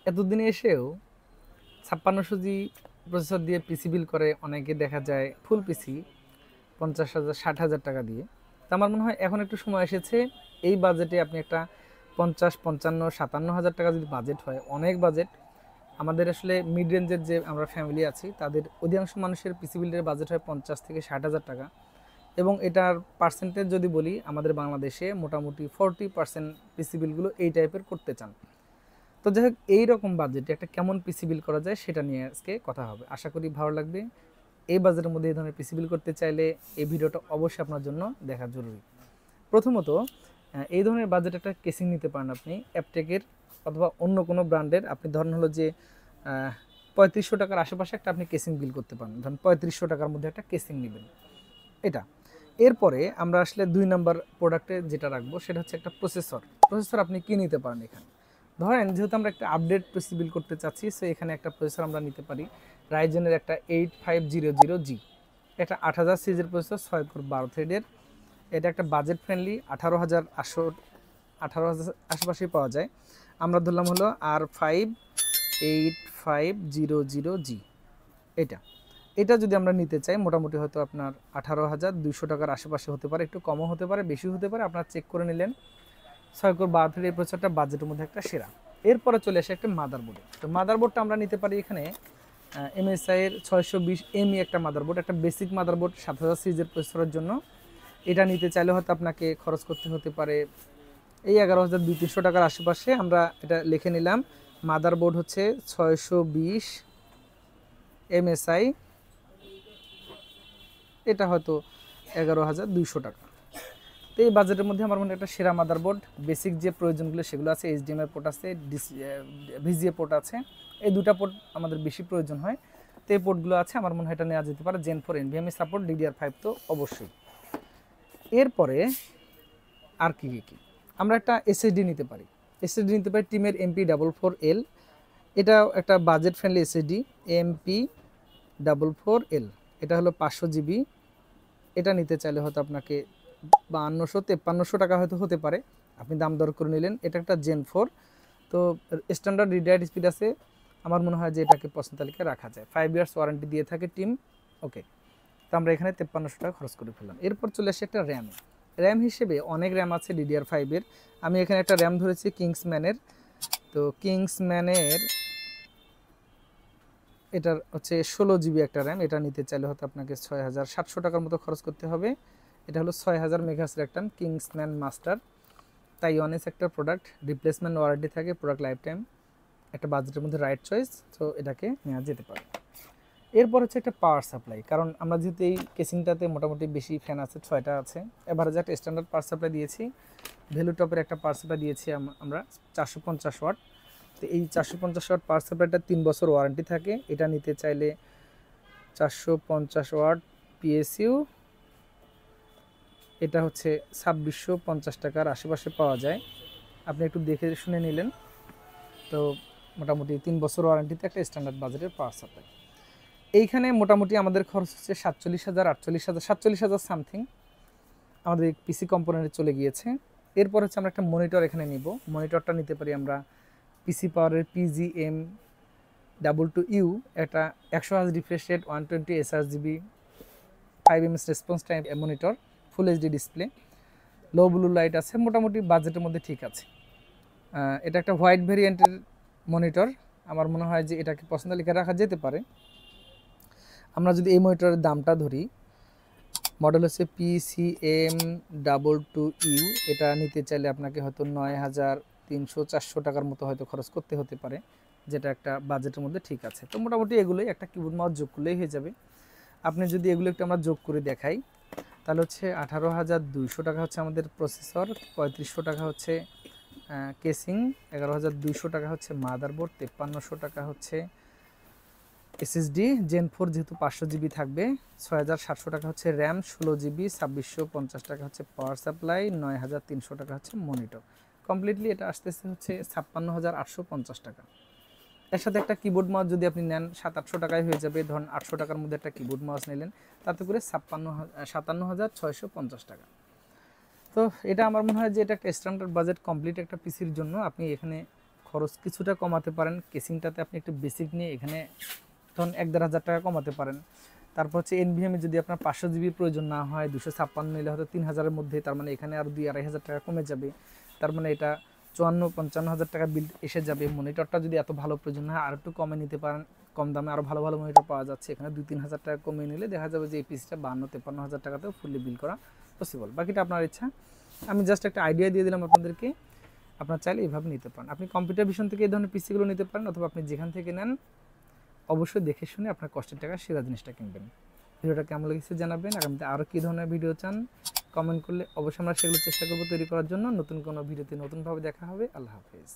এতদিনে এসেও 5600 জি প্রসেসর দিয়ে পিসি বিল করে, অনেকে দেখা যায় ফুল পিসি 50,000 60,000 টাকা দিয়ে। তো আমার মনে হয় এখন একটু সময় এসেছে এই বাজেটে আপনি একটা 50 55 57,000 টাকা যদি বাজেট হয়, অনেক বাজেট। আমাদের আসলে মিড রেঞ্জের যে আমরা ফ্যামিলি আছি তাদের অধিকাংশ মানুষের পিসি বিল্ডের বাজেট হয় 50 থেকে 60,000 টাকা। এবং এটার পার্সেন্টেজ যদি বলি, আমাদের বাংলাদেশে মোটামুটি 40% পিসি বিলগুলো এই টাইপের করতে চান। তো যাই হোক, এইরকম বাজেটে একটা কেমন পিসি বিল করা যায় সেটা নিয়ে আজকে কথা হবে, আশা করি ভালো লাগবে। এই বাজেটের মধ্যে এই ধরনের পিসি বিল করতে চাইলে এই ভিডিওটা অবশ্যই আপনার জন্য দেখা জরুরি। প্রথমত, এই ধরনের বাজেট একটা কেসিং নিতে পারেন আপনি অ্যাপটেকের অথবা অন্য কোনো ব্র্যান্ডের। আপনি ধরেন হলো যে 3500 টাকার আশেপাশে একটা আপনি কেসিং বিল করতে পারেন, ধরেন 3500 টাকার মধ্যে একটা কেসিং নেবেন এটা। এরপরে আমরা আসলে 2 নম্বর প্রোডাক্টে যেটা রাখবো সেটা হচ্ছে একটা প্রসেসর। প্রসেসর আপনি কি নিতে পারেন এখানে, ধরেন যেহেতু আমরা একটা আপডেট পিসি বিল করতে চাচ্ছি, সো এখানে একটা প্রসেসর আমরা নিতে পারি রাইজেনের একটা 8500G। এটা 8000 সিরিজের প্রসেসর, 6 কোর 12 থ্রেডের। এটা একটা বাজেট ফ্রেন্ডলি, 18,000 আশেপাশেই পাওয়া যায়। আমরা ধরলাম হলো R5 8500G। এটা এটা যদি আমরা নিতে চাই মোটামুটি হয়তো আপনার 18,200 টাকার আশেপাশে হতে পারে, একটু কমও হতে পারে, বেশি হতে পারে, আপনার চেক করে নিলেন। 6 কোর 12 থ্রেডের এই প্রসেসরটা বাজেটের মধ্যে একটা সেরা। এরপরে চলে আসে একটা মাদারবোর্ডে। তো মাদারবোর্ডটা আমরা নিতে পারি এখানে MSI এর 620ME একটা মাদারবোর্ড, একটা বেসিক মাদারবোর্ড 7000 সিরিজের প্রসেসরের জন্য। এটা নিতে চাইলে হয়তো আপনাকে খরচ করতে হতে পারে এই 11,200 টাকার আশেপাশে। আমরা এটা লিখে নিলাম, মাদারবোর্ড হচ্ছে 620 MSI, এটা হয়তো 11,200 টাকা। তো এই বাজেটের মধ্যে আমার মনে হয় একটা সেরা মাদারবোর্ড। বেসিক যে প্রয়োজনগুলো সেগুলো আছে, HDMI পোর্ট আছে, VGA পোর্ট আছে, এই দুটা পোর্ট আমাদের বেশি প্রয়োজন হয়। তো এই পোর্টগুলো আছে, আমার মনে হয় এটা নেওয়া যেতে পারে। Gen 4 NVMe সাপোর্ট, DDR5 তো অবশ্যই। এরপরে আর কি কি আমরা একটা এসএসডি নিতে পারি। এসএসডি নিতে পারি টিমের MP44L। এটা একটা বাজেট ফ্রেন্ডলি এসএসডি, MP44L। এটা হলো 500 GB। এটা নিতে চাইলে হয়তো আপনাকে 5200-5300 টাকা হয়তো হতে পারে, আপনি দাম দর করে নিলেন। এটা একটা Gen 4, তো স্ট্যান্ডার্ড রিড স্পিড আছে। আমার মনে হয় যে এটাকে পছন্দ তালিকায় রাখা যায়। 5 ইয়ার্স ওয়ারেন্টি দিয়ে থাকে টিম। ওকে, তো আমরা এখানে 5300 টাকা খরচ করে ফেললাম। এরপর চলে আসে একটা র্যাম। র্যাম হিসেবে অনেক র্যাম আছে DDR5-এর। আমি এখানে একটা র্যাম ধরেছি কিংসম্যানের। তো কিংসম্যানের এটার হচ্ছে 16 GB একটা র্যাম। এটা নিতে চাইলে হয়তো আপনাকে 6700 টাকার মতো খরচ করতে হবে। এটা হলো 6000 মেগাহার্জ একটা কিংসম্যান মাস্টার, তাইওয়ানিজ একটা প্রোডাক্ট, রিপ্লেসমেন্ট ওয়ারেন্টি থাকে, প্রোডাক্ট লাইফ টাইম, একটা বাজেটের মধ্যে রাইট চয়েস, তো এটাকে নেওয়া যেতে পারে। এরপর হচ্ছে একটা পাওয়ার সাপ্লাই, কারণ আমরা যেহেতু এই কেসিংটাতে মোটামুটি বেশি ফ্যান আছে, 6টা আছে। এভারেজ একটা স্ট্যান্ডার্ড পাওয়ার সাপ্লাই দিয়েছি, ভ্যালু টপের একটা পাওয়ার সাপ্লাই দিয়েছি আমরা 450 ওয়াট। তো এই 450 ওয়াট পাওয়ার সাপ্লাইটা 3 বছর ওয়ারেন্টি থাকে। এটা নিতে চাইলে 450 ওয়াট PSU, এটা হচ্ছে 2650 টাকার আশেপাশে পাওয়া যায়। আপনি একটু দেখে শুনে নিলেন। তো মোটামুটি 3 বছর ওয়ারেন্টিতে একটা স্ট্যান্ডার্ড বাজেটের পাওয়ার সাপ্লাই। এইখানে মোটামুটি আমাদের খরচ হচ্ছে 47,000 48,000 47,000 সামথিং আমাদের পিসি কম্পোনেন্টে চলে গিয়েছে। এরপর হচ্ছে আমরা একটা মনিটর এখানে নিব। মনিটরটা নিতে পারি আমরা পিসি পাওয়ারের PGM22U, এটা 100Hz refresh rate, 120 sRGB, 5ms response time monitor, full HD display, low blue light আছে, মোটামুটি বাজেটের মধ্যে ঠিক আছে। এটা একটা হোয়াইট ভেরিয়েন্টের মনিটর, আমার মনে হয় যে এটাকে পছন্দ লিখে রাখা যেতে পারে। আমরা যদি এই মনিটরের দামটা ধরি, মডেল হচ্ছে PCM22U, এটা নিতে চাইলে আপনাকে হয়তো 9,300-400 টাকার মতো হয়তো খরচ করতে হতে পারে, যেটা একটা বাজেটের মধ্যে ঠিক আছে। তো মোটামুটি এগুলোই, একটা কিবোর্ড মাউস যোগ করলেই হয়ে যাবে। আপনি যদি এগুলো একটু আমরা যোগ করে দেখাই, তাহলে হচ্ছে 18,200 টাকা হচ্ছে আমাদের প্রসেসর, 3500 টাকা হচ্ছে কেসিং, 11,200 টাকা হচ্ছে মাদারবোর্ড, 5300 টাকা হচ্ছে SSD Gen 4 যেহেতু 500 GB থাকবে, 6,700 টাকা হচ্ছে র্যাম, 16 GB, 2650 টাকা হচ্ছে পাওয়ার সাপ্লাই, 9,300 টাকা হচ্ছে মনিটর। কমপ্লিটলি এটা আসতেছে হচ্ছে 56,850 টাকা। এর সাথে একটা কিবোর্ড মাউস যদি আপনি নেন 700-800 টাকায় হয়ে যাবে। ধরুন 800 টাকার মধ্যে একটা কিবোর্ড মাউস নিলেন, তাতে করে 57,650 টাকা। তো এটা আমার মনে হয় যে এটা একটা স্ট্যান্ডার্ড বাজেট কমপ্লিট একটা পিসির জন্য। আপনি এখানে খরচ কিছুটা কমাতে পারেন। কেসিংটাতে আপনি একটু বেসিক নিয়ে এখানে তখন 1-1.5 টাকা কমাতে পারেন। তারপর হচ্ছে এনভিএমে যদি আপনার 500 জিবি প্রয়োজন না হয়, 256 নিলে হয়তো 3000-এর মধ্যে, তার মানে এখানে আরও 2-2.5 টাকা কমে যাবে। তার মানে এটা 54-55 হাজার টাকা বিল এসে যাবে। মনিটরটা যদি এত ভালো প্রয়োজন হয় আর একটু কমে নিতে পারেন, কম দামে আরও ভালো ভালো মনিটর পাওয়া যাচ্ছে, এখানে 2-3 হাজার টাকা কমিয়ে নিলে দেখা যাবে যে এই পিসটা 52-53 হাজার টাকাতেও ফুললি বিল করা পসিবল। বাকিটা আপনার ইচ্ছা, আমি জাস্ট একটা আইডিয়া দিয়ে দিলাম আপনাদেরকে, আপনার চাইলে এইভাবে নিতে পারেন। আপনি কম্পিউটার ভিশন থেকে এই ধরনের পিসিগুলো নিতে পারেন, অথবা আপনি যেখান থেকে নেন অবশ্যই দেখে শুনে আপনার কষ্টের টাকা সেরা জিনিসটা কিনবেন। ভিডিওটা কেমন লেগেছে জানাবেন। আগামীতে আরও কী ধরনের ভিডিও চান কমেন্ট করলে অবশ্যই আমরা সেগুলো চেষ্টা করবো তৈরি করার জন্য। নতুন কোনো ভিডিওতে নতুনভাবে দেখা হবে। আল্লাহ হাফেজ।